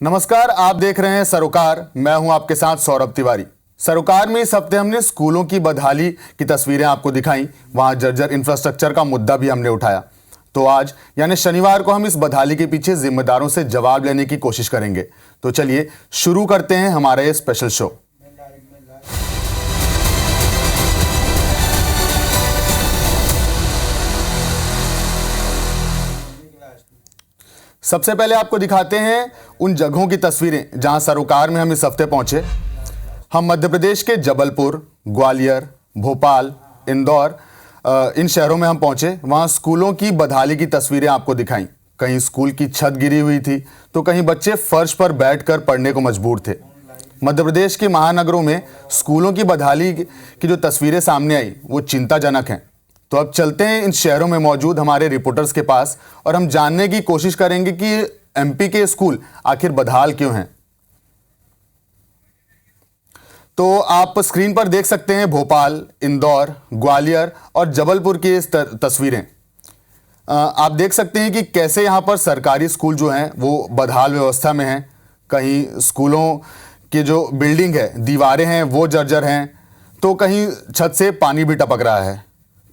नमस्कार, आप देख रहे हैं सरोकार। मैं हूं आपके साथ सौरभ तिवारी। सरोकार में इस हफ्ते हमने स्कूलों की बदहाली की तस्वीरें आपको दिखाई। वहां जर्जर इंफ्रास्ट्रक्चर का मुद्दा भी हमने उठाया। तो आज यानी शनिवार को हम इस बदहाली के पीछे जिम्मेदारों से जवाब लेने की कोशिश करेंगे। तो चलिए शुरू करते हैं हमारा ये स्पेशल शो। सबसे पहले आपको दिखाते हैं उन जगहों की तस्वीरें जहां सरोकार में हम इस हफ्ते पहुंचे। हम मध्य प्रदेश के जबलपुर, ग्वालियर, भोपाल, इंदौर इन शहरों में हम पहुंचे। वहां स्कूलों की बदहाली की तस्वीरें आपको दिखाई। कहीं स्कूल की छत गिरी हुई थी तो कहीं बच्चे फर्श पर बैठकर पढ़ने को मजबूर थे। मध्य प्रदेश के महानगरों में स्कूलों की बदहाली की जो तस्वीरें सामने आई वो चिंताजनक हैं। तो अब चलते हैं इन शहरों में मौजूद हमारे रिपोर्टर्स के पास और हम जानने की कोशिश करेंगे कि एमपी के स्कूल आखिर बदहाल क्यों हैं। तो आप स्क्रीन पर देख सकते हैं भोपाल, इंदौर, ग्वालियर और जबलपुर की इस तस्वीरें। आप देख सकते हैं कि कैसे यहां पर सरकारी स्कूल जो हैं वो बदहाल व्यवस्था में हैं। कहीं स्कूलों की जो बिल्डिंग है, दीवारें हैं वो जर्जर हैं, तो कहीं छत से पानी भी टपक रहा है।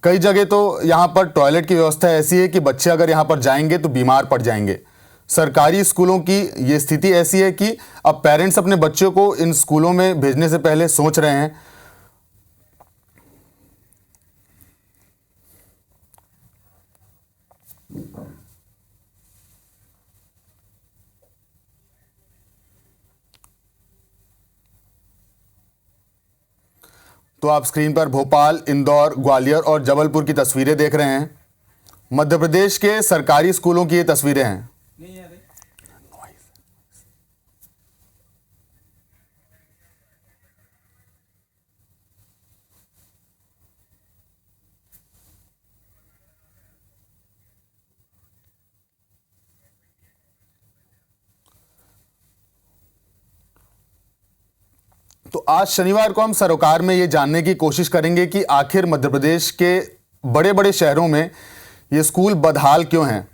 कई जगह तो यहाँ पर टॉयलेट की व्यवस्था ऐसी है कि बच्चे अगर यहाँ पर जाएंगे तो बीमार पड़ जाएंगे। सरकारी स्कूलों की ये स्थिति ऐसी है कि अब पेरेंट्स अपने बच्चों को इन स्कूलों में भेजने से पहले सोच रहे हैं। तो आप स्क्रीन पर भोपाल, इंदौर, ग्वालियर और जबलपुर की तस्वीरें देख रहे हैं। मध्य प्रदेश के सरकारी स्कूलों की ये तस्वीरें हैं। तो आज शनिवार को हम सरोकार में ये जानने की कोशिश करेंगे कि आखिर मध्य प्रदेश के बड़े बड़े शहरों में ये स्कूल बदहाल क्यों हैं।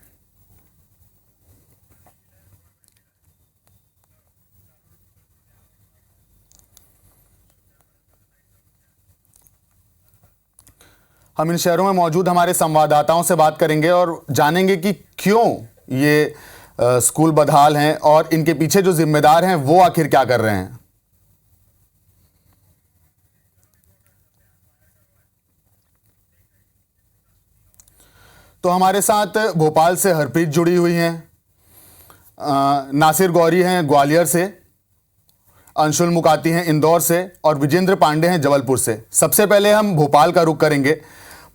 हम इन शहरों में मौजूद हमारे संवाददाताओं से बात करेंगे और जानेंगे कि क्यों ये स्कूल बदहाल हैं और इनके पीछे जो जिम्मेदार हैं वो आखिर क्या कर रहे हैं। तो हमारे साथ भोपाल से हरप्रीत जुड़ी हुई हैं, नासिर गौरी हैं ग्वालियर से, अंशुल मुकाती हैं इंदौर से और विजेंद्र पांडे हैं जबलपुर से। सबसे पहले हम भोपाल का रुख करेंगे।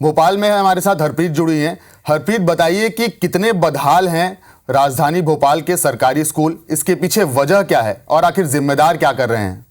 भोपाल में हमारे साथ हरप्रीत जुड़ी हैं। हरप्रीत, बताइए कि कितने बदहाल हैं राजधानी भोपाल के सरकारी स्कूल, इसके पीछे वजह क्या है और आखिर जिम्मेदार क्या कर रहे हैं।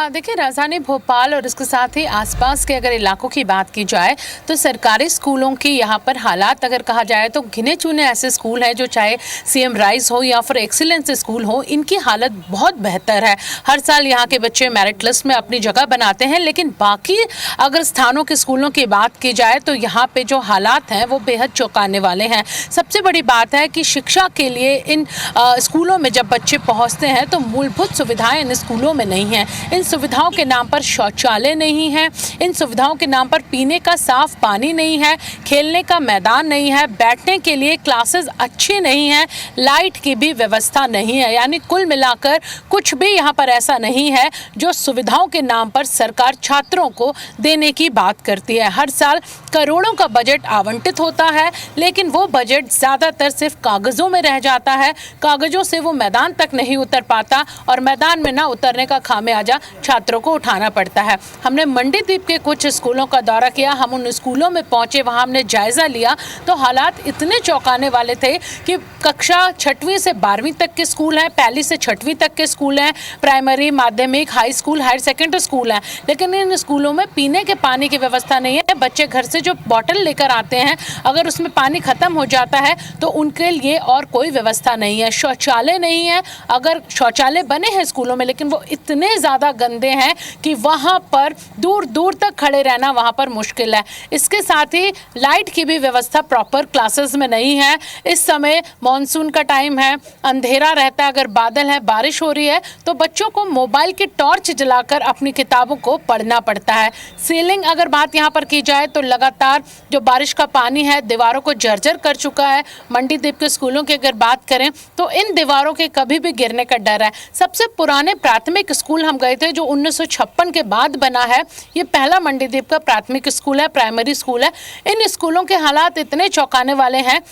देखिए, राजधानी भोपाल और इसके साथ ही आसपास के अगर इलाकों की बात की जाए तो सरकारी स्कूलों की यहाँ पर हालात अगर कहा जाए तो गिने चुने ऐसे स्कूल हैं जो चाहे सीएम राइज हो या फिर एक्सीलेंस स्कूल हो, इनकी हालत बहुत बेहतर है। हर साल यहाँ के बच्चे मेरिट लिस्ट में अपनी जगह बनाते हैं, लेकिन बाकी अगर स्थानों के स्कूलों की बात की जाए तो यहाँ पे जो हालात हैं वो बेहद चौंकाने वाले हैं। सबसे बड़ी बात है कि शिक्षा के लिए इन स्कूलों में जब बच्चे पहुँचते हैं तो मूलभूत सुविधाएं इन स्कूलों में नहीं हैं। इन सुविधाओं के नाम पर शौचालय नहीं है, इन सुविधाओं के नाम पर पीने का साफ पानी नहीं है, खेलने का मैदान नहीं है, बैठने के लिए क्लासेस अच्छी नहीं है, लाइट की भी व्यवस्था नहीं है। यानी कुल मिलाकर कुछ भी यहाँ पर ऐसा नहीं है जो सुविधाओं के नाम पर सरकार छात्रों को देने की बात करती है। हर साल करोड़ों का बजट आवंटित होता है, लेकिन वो बजट ज़्यादातर सिर्फ कागज़ों में रह जाता है। कागज़ों से वो मैदान तक नहीं उतर पाता और मैदान में ना उतरने का खामियाजा छात्रों को उठाना पड़ता है। हमने मंडीदीप के कुछ स्कूलों का दौरा किया, हम उन स्कूलों में पहुंचे, वहां हमने जायजा लिया तो हालात इतने चौंकाने वाले थे कि कक्षा 6वीं से 12वीं तक के स्कूल हैं, पहली से 6वीं तक के स्कूल हैं, प्राइमरी, माध्यमिक, high school, higher secondary school हैं, लेकिन इन स्कूलों में पीने के पानी की व्यवस्था नहीं है। बच्चे घर से जो बॉटल लेकर आते हैं, अगर उसमें पानी खत्म हो जाता है तो उनके लिए और कोई व्यवस्था नहीं है। शौचालय नहीं है, अगर शौचालय बने हैं स्कूलों में लेकिन वो इतने ज़्यादा गंदे हैं कि वहाँ पर दूर दूर तक खड़े रहना वहाँ पर मुश्किल है। इसके साथ ही लाइट की भी व्यवस्था प्रॉपर क्लासेस में नहीं है। इस समय मॉनसून का टाइम है, अंधेरा रहता है, अगर बादल है, बारिश हो रही है तो बच्चों को मोबाइल की टॉर्च जलाकर अपनी किताबों को पढ़ना पड़ता है। सीलिंग अगर बात यहाँ पर की जाए तो लगातार जो बारिश का पानी है दीवारों को जर्जर कर चुका है। मंडीदीप के स्कूलों की अगर बात करें तो इन दीवारों के कभी भी गिरने का डर है। सबसे पुराने प्राथमिक स्कूल हम गए थे जो 1956 के बाद बना है, ये पहला मंडीदीप का प्राथमिक स्कूल है, प्राइमरी स्कूल है। इन स्कूलों के हालात इतने चौंकाने वाले हैं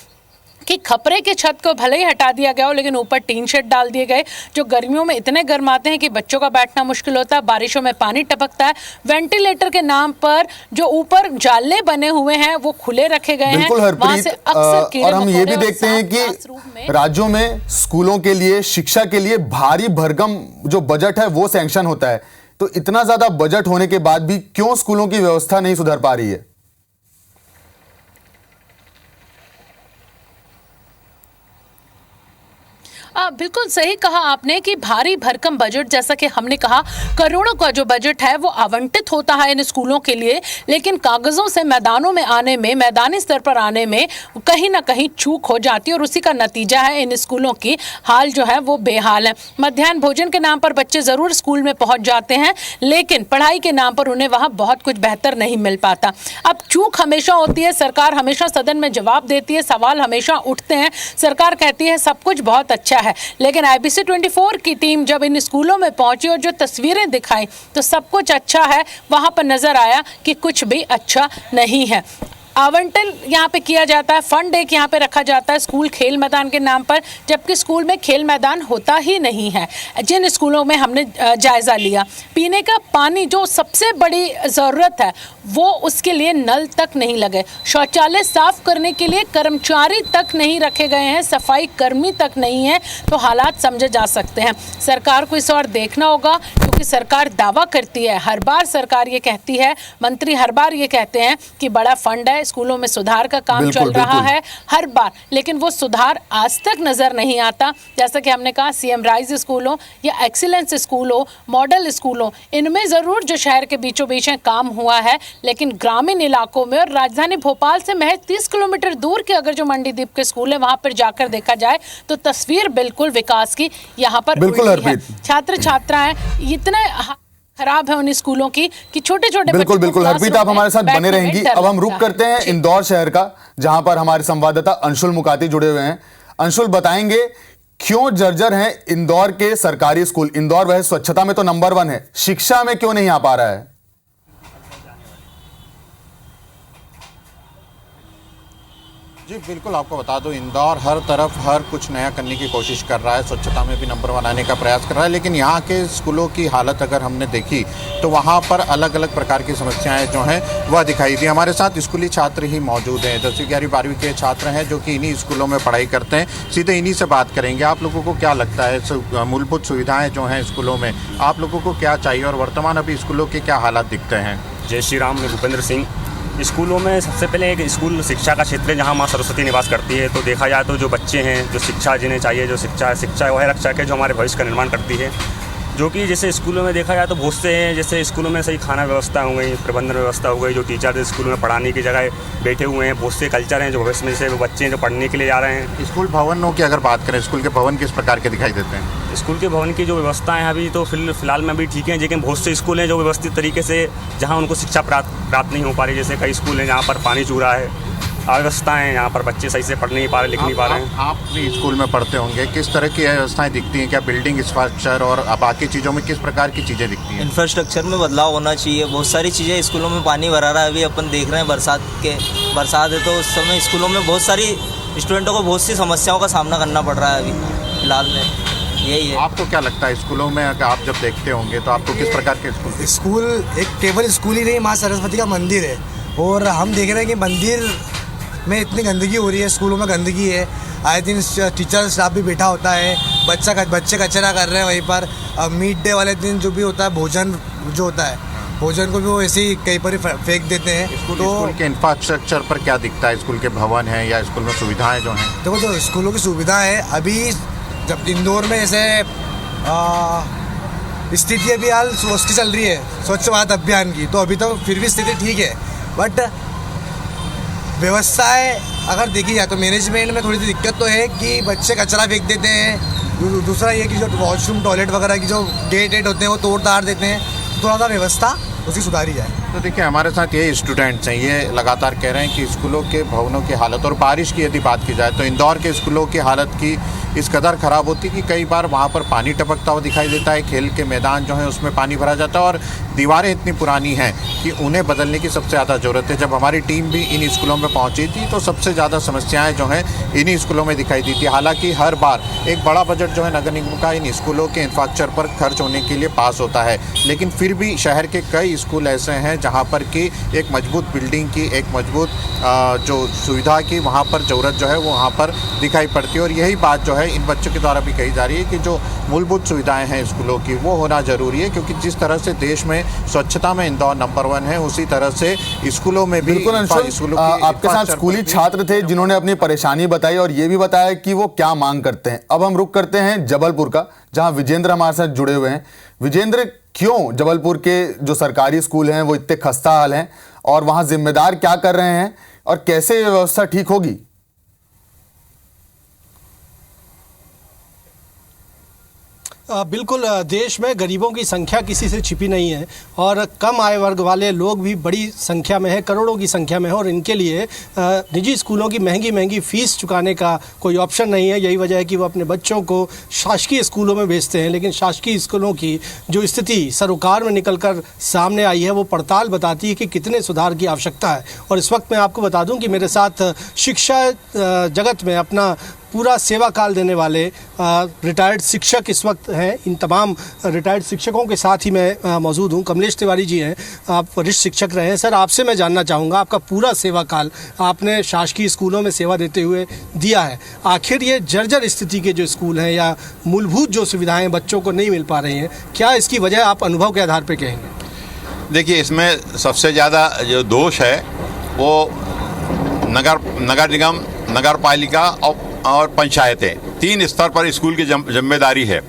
कि खपरे के छत को भले ही हटा दिया गया हो लेकिन ऊपर टीन शेड डाल दिए गए, जो गर्मियों में इतने गर्माते हैं कि बच्चों का बैठना मुश्किल होता है, बारिशों में पानी टपकता है। वेंटिलेटर के नाम पर जो ऊपर जाले बने हुए हैं वो खुले रखे गए हैं। बिल्कुल हरप्रीत, और हम ये भी देखते हैं कि राज्यों में स्कूलों के लिए, शिक्षा के लिए भारी भरकम जो बजट है वो सैंक्शन होता है, तो इतना ज्यादा बजट होने के बाद भी क्यों स्कूलों की व्यवस्था नहीं सुधर पा रही है? बिल्कुल सही कहा आपने कि भारी भरकम बजट, जैसा कि हमने कहा करोड़ों का जो बजट है वो आवंटित होता है इन स्कूलों के लिए, लेकिन कागजों से मैदानों में आने में, मैदानी स्तर पर आने में कहीं ना कहीं चूक हो जाती है और उसी का नतीजा है इन स्कूलों की हाल जो है वो बेहाल है। मध्याह्न भोजन के नाम पर बच्चे ज़रूर स्कूल में पहुंच जाते हैं लेकिन पढ़ाई के नाम पर उन्हें वहाँ बहुत कुछ बेहतर नहीं मिल पाता। अब चूक हमेशा होती है, सरकार हमेशा सदन में जवाब देती है, सवाल हमेशा उठते हैं, सरकार कहती है सब कुछ बहुत अच्छा है, लेकिन IBC 24 की टीम जब इन स्कूलों में पहुंची और जो तस्वीरें दिखाई तो सब कुछ अच्छा है, वहां पर नजर आया कि कुछ भी अच्छा नहीं है। आवंटन यहाँ पे किया जाता है, फंड एक यहाँ पे रखा जाता है स्कूल खेल मैदान के नाम पर, जबकि स्कूल में खेल मैदान होता ही नहीं है। जिन स्कूलों में हमने जायज़ा लिया, पीने का पानी जो सबसे बड़ी ज़रूरत है वो उसके लिए नल तक नहीं लगे, शौचालय साफ करने के लिए कर्मचारी तक नहीं रखे गए हैं, सफाई कर्मी तक नहीं है, तो हालात समझे जा सकते हैं। सरकार को इस और देखना होगा क्योंकि सरकार दावा करती है, हर बार सरकार ये कहती है, मंत्री हर बार ये कहते हैं कि बड़ा फंड है, स्कूलों में सुधार का काम चल रहा है हर बार, लेकिन वो सुधार आज तक नजर नहीं आता। जैसा कि हमने कहा CM राइज स्कूल हो या एक्सीलेंस स्कूल हो, मॉडल स्कूल हो, इनमें ज़रूर जो शहर के बीचों बीच है काम हुआ है, लेकिन ग्रामीण इलाकों में और राजधानी भोपाल से महज 30 किलोमीटर दूर के अगर जो मंडीदीप के स्कूल है वहां पर जाकर देखा जाए तो तस्वीर बिल्कुल विकास की यहाँ पर उल्टी है। छात्र छात्राएं इतने खराब है उन स्कूलों की कि छोटे छोटे बिल्कुल बिल्कुल हरप्रीत, आप हमारे साथ बने रहेंगी। अब हम रुक करते हैं इंदौर शहर का, जहां पर हमारे संवाददाता अंशुल मुकाती जुड़े हुए हैं। अंशुल, बताएंगे क्यों जर्जर हैं इंदौर के सरकारी स्कूल? इंदौर वह स्वच्छता में तो नंबर 1 है, शिक्षा में क्यों नहीं आ पा रहा है? जी बिल्कुल, आपको बता दूं इंदौर हर तरफ हर कुछ नया करने की कोशिश कर रहा है, स्वच्छता में भी नंबर 1 आने का प्रयास कर रहा है, लेकिन यहाँ के स्कूलों की हालत अगर हमने देखी तो वहाँ पर अलग अलग प्रकार की समस्याएं जो हैं वह दिखाई दी। हमारे साथ स्कूली छात्र ही मौजूद हैं, 10वीं 11वीं 12वीं के छात्र हैं जो कि इन्हीं स्कूलों में पढ़ाई करते हैं। सीधे इन्हीं से बात करेंगे। आप लोगों को क्या लगता है मूलभूत सुविधाएँ जो हैं स्कूलों में आप लोगों को क्या चाहिए और वर्तमान अभी स्कूलों के क्या हालात दिखते हैं? जय श्री राम, मैं भूपेंद्र सिंह। स्कूलों में सबसे पहले एक स्कूल शिक्षा का क्षेत्र है जहाँ माँ सरस्वती निवास करती है, तो देखा जाए तो जो बच्चे हैं, जो शिक्षा जिन्हें चाहिए, जो शिक्षा वह रक्षा के जो हमारे भविष्य का निर्माण करती है, जो कि जैसे स्कूलों में देखा जाए तो बहुत से हैं, जैसे स्कूलों में सही खाना व्यवस्था हो गई, प्रबंधन व्यवस्था हो गई, जो टीचर स्कूलों में पढ़ाने की जगह बैठे हुए हैं, बहुत से कल्चर हैं जो भविष्य में जैसे बच्चे हैं जो पढ़ने के लिए जा रहे हैं। स्कूल भवनों की अगर बात करें, स्कूल के भवन किस प्रकार के दिखाई देते हैं? स्कूल के भवन की जो व्यवस्थाएं हैं अभी तो फिलहाल में अभी ठीक हैं, लेकिन बहुत से स्कूल हैं जो व्यवस्थित तरीके से जहाँ उनको शिक्षा प्राप्त नहीं हो पा रही। जैसे कई स्कूल हैं जहाँ पर पानी चू रहा है, अव्यवस्थाएं हैं, यहाँ पर बच्चे सही से पढ़ नहीं पा रहे, लिख नहीं पा रहे हैं। आप भी स्कूल में पढ़ते होंगे, किस तरह की व्यवस्थाएं दिखती हैं? क्या बिल्डिंग, इंफ्रास्ट्रक्चर और बाकी चीज़ों में किस प्रकार की चीज़ें दिखती हैं? इंफ्रास्ट्रक्चर में बदलाव होना चाहिए। बहुत सारी चीज़ें, स्कूलों में पानी भरा रहा है, अभी अपन देख रहे हैं बरसात है तो उस समय स्कूलों में बहुत सारी स्टूडेंटों को बहुत सी समस्याओं का सामना करना पड़ रहा है अभी फिलहाल में, यही है। आपको क्या लगता है स्कूलों में अगर आप जब देखते होंगे तो आपको किस प्रकार के स्कूल एक केवल स्कूल ही नहीं, माँ सरस्वती का मंदिर है और हम देख रहे हैं कि मंदिर में इतनी गंदगी हो रही है, स्कूलों में गंदगी है, आए दिन टीचर स्टाफ भी बैठा होता है, बच्चे कचरा कर रहे हैं वहीं पर। मीट डे वाले दिन जो भी होता है, भोजन जो होता है, भोजन को भी वो ऐसे ही कहीं पर फेंक देते हैं। स्कूल के इंफ्रास्ट्रक्चर पर क्या दिखता है? स्कूल के भवन हैं या स्कूल में सुविधाएं जो हैं? देखो, जो स्कूलों की सुविधाएं अभी जब इंदौर में जैसे स्थिति अभी हाल उसकी चल रही है स्वच्छ भारत अभियान की, तो अभी तो फिर भी स्थिति ठीक है, बट व्यवस्थाएं अगर देखी जाए तो मैनेजमेंट में थोड़ी सी दिक्कत तो है कि बच्चे कचरा फेंक देते हैं। दूसरा ये कि जो वॉशरूम टॉयलेट वगैरह की जो गेट होते हैं वो तोड़ ताड़ देते हैं, थोड़ा सा व्यवस्था उसकी सुधारी जाए। तो देखिए हमारे साथ ये स्टूडेंट्स हैं, ये लगातार कह रहे हैं कि स्कूलों के भवनों की हालत, और बारिश की यदि बात की जाए तो इंदौर के स्कूलों की हालत की इस कदर ख़राब होती कि कई बार वहाँ पर पानी टपकता हुआ दिखाई देता है, खेल के मैदान जो है उसमें पानी भरा जाता है और दीवारें इतनी पुरानी हैं कि उन्हें बदलने की सबसे ज़्यादा ज़रूरत है। जब हमारी टीम भी इन स्कूलों में पहुँची थी तो सबसे ज़्यादा समस्याएँ जो हैं इन्हीं स्कूलों में दिखाई दी थी। हालाँकि हर बार एक बड़ा बजट जो है नगर निगम का इन स्कूलों के इंफ्रास्ट्रक्चर पर खर्च होने के लिए पास होता है, लेकिन फिर भी शहर के कई स्कूल ऐसे हैं जहाँ पर कि एक मजबूत बिल्डिंग की, एक मजबूत जो सुविधा की वहाँ पर ज़रूरत जो है वो वहाँ पर दिखाई पड़ती है। और यही बात जो है इन बच्चों के द्वारा भी कही जा रही है कि जो मूलभूत सुविधाएं हैं स्कूलों की वो होना ज़रूरी है, क्योंकि जिस तरह से देश में स्वच्छता में इंदौर नंबर 1 है, उसी तरह से स्कूलों में भी बिल्कुल अंशुल, आपके साथ स्कूली छात्र थे जिन्होंने अपनी परेशानी बताई और ये भी बताया कि वो क्या मांग करते हैं। अब हम रुख करते हैं जबलपुर का, जहां विजेंद्र हमारे साथ जुड़े हुए हैं। विजेंद्र, क्यों जबलपुर के जो सरकारी स्कूल हैं वो इतने खस्ता हाल हैं और वहां जिम्मेदार क्या कर रहे हैं और कैसे ये व्यवस्था ठीक होगी? बिल्कुल, देश में गरीबों की संख्या किसी से छिपी नहीं है और कम आय वर्ग वाले लोग भी बड़ी संख्या में है, करोड़ों की संख्या में है, और इनके लिए निजी स्कूलों की महंगी महंगी फ़ीस चुकाने का कोई ऑप्शन नहीं है। यही वजह है कि वो अपने बच्चों को शासकीय स्कूलों में भेजते हैं। लेकिन शासकीय स्कूलों की जो स्थिति सरोकार में निकलकर सामने आई है वो पड़ताल बताती है कि कितने सुधार की आवश्यकता है। और इस वक्त मैं आपको बता दूं कि मेरे साथ शिक्षा जगत में अपना पूरा सेवा काल देने वाले रिटायर्ड शिक्षक इस वक्त हैं। इन तमाम रिटायर्ड शिक्षकों के साथ ही मैं मौजूद हूं। कमलेश तिवारी जी हैं, आप वरिष्ठ शिक्षक रहे हैं। सर, आपसे मैं जानना चाहूँगा, आपका पूरा सेवा काल आपने शासकीय स्कूलों में सेवा देते हुए दिया है। आखिर ये जर्जर स्थिति के जो स्कूल हैं या मूलभूत जो सुविधाएँ बच्चों को नहीं मिल पा रही हैं, क्या इसकी वजह आप अनुभव के आधार पर कहेंगे? देखिए, इसमें सबसे ज़्यादा जो दोष है वो नगर निगम, नगर पालिका और पंचायतें, 3 स्तर पर स्कूल की जिम्मेदारी है।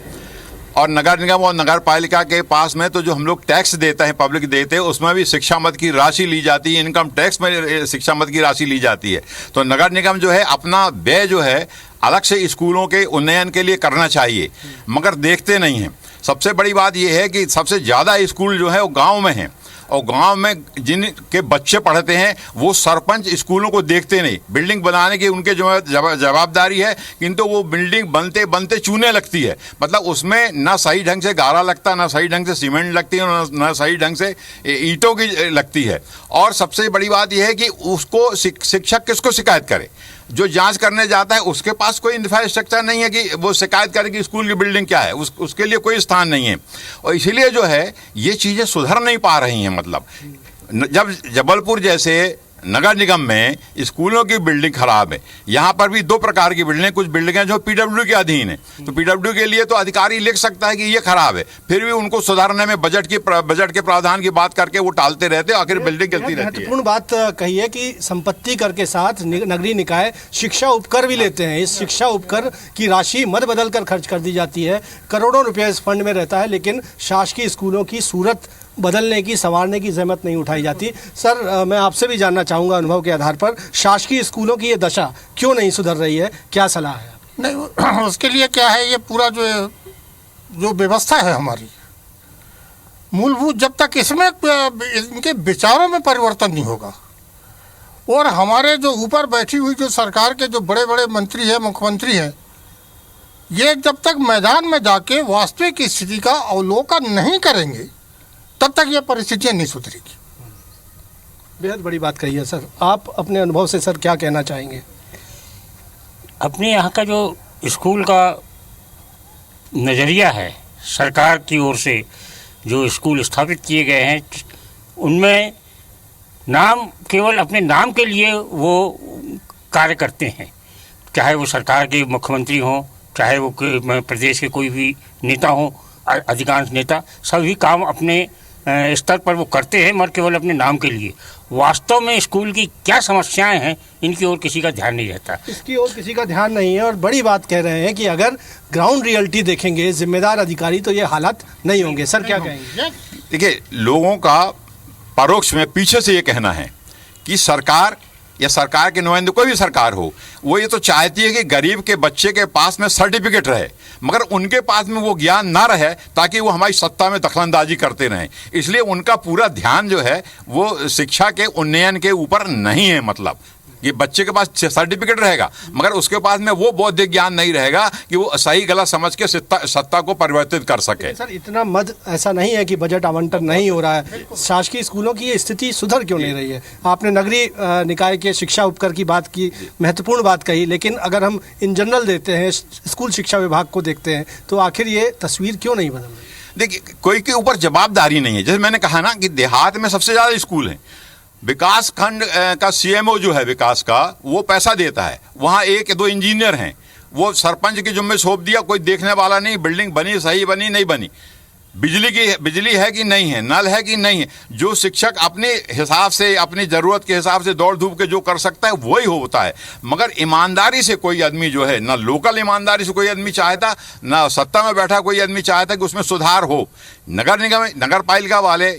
और नगर निगम और नगर पालिका के पास में तो जो हम लोग टैक्स देते हैं, पब्लिक देते हैं, उसमें भी शिक्षा मद की राशि ली जाती है, इनकम टैक्स में शिक्षा मद की राशि ली जाती है। तो नगर निगम जो है अपना व्यय जो है अलग से स्कूलों के उन्नयन के लिए करना चाहिए, मगर देखते नहीं हैं। सबसे बड़ी बात यह है कि सबसे ज़्यादा स्कूल जो है वो गाँव में हैं, और गांव में जिनके बच्चे पढ़ते हैं वो सरपंच स्कूलों को देखते नहीं। बिल्डिंग बनाने की उनके जो है जवाबदारी है, किंतु वो बिल्डिंग बनते बनते चूने लगती है। मतलब उसमें ना सही ढंग से गारा लगता, ना सही ढंग से सीमेंट लगती है, ना सही ढंग से ईंटों की लगती है। और सबसे बड़ी बात यह है कि उसको शिक्षक किसको शिकायत करे? जो जांच करने जाता है उसके पास कोई इंफ्रास्ट्रक्चर नहीं है कि वो शिकायत करे कि स्कूल की बिल्डिंग क्या है, उसके लिए कोई स्थान नहीं है। और इसीलिए जो है ये चीज़ें सुधर नहीं पा रही हैं। मतलब जब जबलपुर जैसे नगर निगम में स्कूलों की बिल्डिंग खराब है, यहाँ पर भी 2 प्रकार की बिल्डिंग, कुछ बिल्डिंगें जो पीडब्ल्यू के अधीन है, तो पीडब्ल्यू के लिए तो अधिकारी लिख सकता है कि ये खराब है, फिर भी उनको सुधारने में बजट के प्रावधान की बात करके वो टालते रहते हैं, आखिर बिल्डिंग गिरती रहती है। महत्वपूर्ण बात कही है कि संपत्ति कर के साथ नगरीय निकाय शिक्षा उपकर भी लेते हैं। इस शिक्षा उपकर की राशि मद बदल कर खर्च कर दी जाती है, करोड़ों रुपया इस फंड में रहता है, लेकिन शासकीय स्कूलों की सूरत बदलने की, संवारने की जहमत नहीं उठाई जाती। सर, मैं आपसे भी जानना चाहूँगा अनुभव के आधार पर, शासकीय स्कूलों की ये दशा क्यों नहीं सुधर रही है, क्या सलाह है? नहीं, उसके लिए क्या है, ये पूरा जो व्यवस्था है हमारी मूलभूत, जब तक इसमें इनके विचारों में परिवर्तन नहीं होगा और हमारे जो ऊपर बैठी हुई जो सरकार के जो बड़े बड़े मंत्री हैं, मुख्यमंत्री हैं, ये जब तक मैदान में जाके वास्तविक स्थिति का अवलोकन नहीं करेंगे तब तक ये परिस्थितियाँ नहीं सुधरेगी। बेहद बड़ी बात कही है सर। आप अपने अनुभव से सर क्या कहना चाहेंगे? अपने यहाँ का जो स्कूल का नज़रिया है, सरकार की ओर से जो स्कूल स्थापित किए गए हैं, उनमें नाम, केवल अपने नाम के लिए वो कार्य करते हैं। चाहे वो सरकार के मुख्यमंत्री हों, चाहे वो प्रदेश के कोई भी नेता हों, अधिकांश नेता सभी काम अपने स्तर पर वो करते हैं, मगर केवल अपने नाम के लिए। वास्तव में स्कूल की क्या समस्याएं हैं, इनकी ओर किसी का ध्यान नहीं रहता। इसकी ओर किसी का ध्यान नहीं है और बड़ी बात कह रहे हैं कि अगर ग्राउंड रियलिटी देखेंगे जिम्मेदार अधिकारी तो ये हालात नहीं होंगे। सर क्या कहेंगे? देखिए, लोगों का परोक्ष में पीछे से ये कहना है कि सरकार या सरकार के नुमाइंदे, कोई भी सरकार हो, वो ये तो चाहती है कि गरीब के बच्चे के पास में सर्टिफिकेट रहे, मगर उनके पास में वो ज्ञान ना रहे ताकि वो हमारी सत्ता में दखलंदाजी करते रहें। इसलिए उनका पूरा ध्यान जो है वो शिक्षा के उन्नयन के ऊपर नहीं है। मतलब ये बच्चे के पास सर्टिफिकेट रहेगा मगर उसके पास में वो बौद्धिक ज्ञान नहीं रहेगा कि वो सही गलत समझ के सत्ता को परिवर्तित कर सके। सर इतना मद ऐसा नहीं है कि बजट आवंटन नहीं हो रहा है, शासकीय स्कूलों की ये स्थिति सुधर क्यों नहीं रही है? आपने नगरीय निकाय के शिक्षा उपकर की बात की, महत्वपूर्ण बात कही, लेकिन अगर हम इन जनरल देते हैं, स्कूल शिक्षा विभाग को देखते हैं, तो आखिर ये तस्वीर क्यों नहीं बदल रही? देखिए, कोई के ऊपर जवाबदारी नहीं है। जैसे मैंने कहा ना कि देहात में सबसे ज़्यादा स्कूल हैं। विकास खंड का सीएमओ जो है विकास का, वो पैसा देता है, वहाँ 1-2 इंजीनियर हैं, वो सरपंच के जुम्मे सौंप दिया, कोई देखने वाला नहीं, बिल्डिंग बनी सही बनी नहीं बनी, बिजली है कि नहीं है, नल है कि नहीं है। जो शिक्षक अपने हिसाब से, अपनी ज़रूरत के हिसाब से दौड़ धूप के जो कर सकता है वही होता है। मगर ईमानदारी से कोई आदमी जो है, ना लोकल ईमानदारी से कोई आदमी चाहता, ना सत्ता में बैठा कोई आदमी चाहता कि उसमें सुधार हो। नगर निगम, नगर पालिका वाले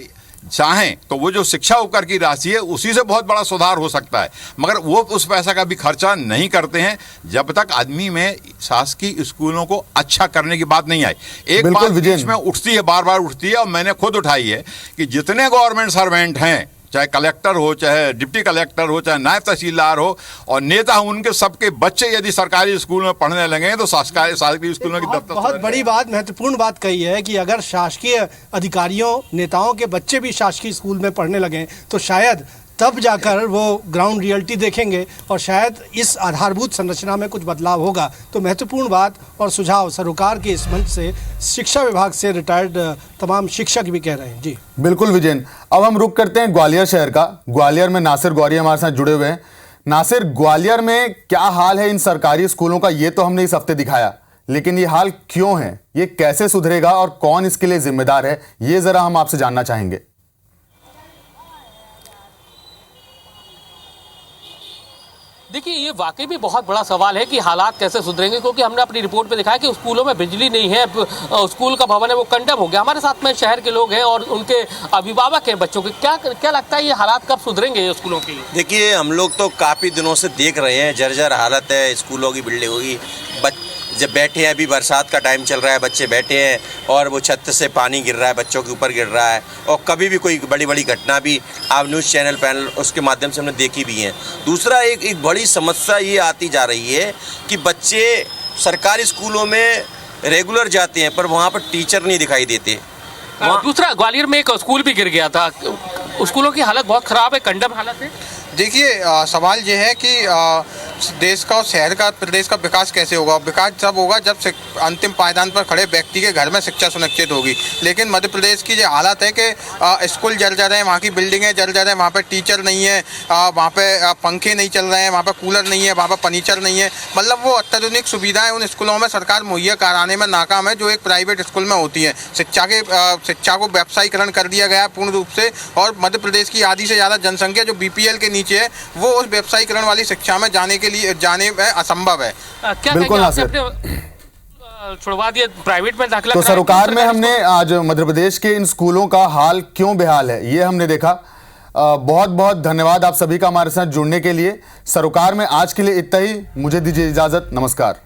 चाहें तो वो जो शिक्षा उपकर की राशि है उसी से बहुत बड़ा सुधार हो सकता है, मगर वो उस पैसा का भी खर्चा नहीं करते हैं जब तक आदमी में शासकीय स्कूलों को अच्छा करने की बात नहीं आई। एक बात बीच में उठती है, बार बार उठती है और मैंने खुद उठाई है कि जितने गवर्नमेंट सर्वेंट हैं, चाहे कलेक्टर हो, चाहे डिप्टी कलेक्टर हो, चाहे नायब तहसीलदार हो और नेता हो, उनके सबके बच्चे यदि सरकारी स्कूल में पढ़ने लगे तो शासकीय स्कूलों की दफ्तर। बहुत बड़ी बात, महत्वपूर्ण बात कही है कि अगर शासकीय अधिकारियों, नेताओं के बच्चे भी शासकीय स्कूल में पढ़ने लगे तो शायद तब जाकर वो ग्राउंड रियलिटी देखेंगे और शायद इस आधारभूत संरचना में कुछ बदलाव होगा। तो महत्वपूर्ण बात और सुझाव सरोकार के इस मंच से शिक्षा विभाग से रिटायर्ड तमाम शिक्षक भी कह रहे हैं। जी बिल्कुल विजयन, अब हम रुक करते हैं ग्वालियर शहर का। ग्वालियर में नासिर गौरी हमारे साथ जुड़े हुए हैं। नासिर, ग्वालियर में क्या हाल है इन सरकारी स्कूलों का, ये तो हमने इस हफ्ते दिखाया, लेकिन ये हाल क्यों है, ये कैसे सुधरेगा और कौन इसके लिए जिम्मेदार है, ये जरा हम आपसे जानना चाहेंगे। देखिए, ये वाकई भी बहुत बड़ा सवाल है कि हालात कैसे सुधरेंगे, क्योंकि हमने अपनी रिपोर्ट में दिखाया कि स्कूलों में बिजली नहीं है, स्कूल का भवन है वो कंडम हो गया। हमारे साथ में शहर के लोग हैं और उनके अभिभावक हैं बच्चों के। क्या लगता है ये हालात कब सुधरेंगे स्कूलों के? देखिए, हम लोग तो काफ़ी दिनों से देख रहे हैं जर्जर हालत है स्कूलों की, बिल्डिंगों की। जब बैठे हैं, अभी बरसात का टाइम चल रहा है, बच्चे बैठे हैं और वो छत से पानी गिर रहा है, बच्चों के ऊपर गिर रहा है। और कभी भी कोई बड़ी बड़ी घटना भी आप न्यूज़ चैनल पैनल उसके माध्यम से हमने देखी भी है। दूसरा एक बड़ी समस्या ये आती जा रही है कि बच्चे सरकारी स्कूलों में रेगुलर जाते हैं पर वहाँ पर टीचर नहीं दिखाई देते। दूसरा, ग्वालियर में एक स्कूल भी गिर गया था, स्कूलों की हालत बहुत ख़राब है, कंडम हालत है। देखिए, सवाल ये है कि देश का और शहर का, प्रदेश का विकास कैसे होगा? विकास जब होगा जब अंतिम पायदान पर खड़े व्यक्ति के घर में शिक्षा सुनिश्चित होगी। लेकिन मध्य प्रदेश की जो हालत है कि स्कूल जल जा रहे हैं, वहाँ की बिल्डिंगें जल जा रहे हैं, वहाँ पे टीचर नहीं है, वहाँ पे पंखे नहीं चल रहे हैं, वहाँ पे कूलर नहीं है, वहाँ पे फर्नीचर नहीं है। मतलब वो अत्याधुनिक सुविधाएं उन स्कूलों में सरकार मुहैया कराने में नाकाम है जो एक प्राइवेट स्कूल में होती है। शिक्षा को व्यवसायीकरण कर दिया गया है पूर्ण रूप से, और मध्य प्रदेश की आधी से ज़्यादा जनसंख्या जो BPL के नीचे है वो उस व्यवसायीकरण वाली शिक्षा में जाने में असंभव है। बिल्कुल नासिर, छुड़वा दिए, प्राइवेट में दाखिला। तो सरोकार में हमने आज मध्य प्रदेश के इन स्कूलों का हाल क्यों बेहाल है ये हमने देखा। बहुत बहुत धन्यवाद आप सभी का हमारे साथ जुड़ने के लिए। सरोकार में आज के लिए इतना ही, मुझे दीजिए इजाजत, नमस्कार।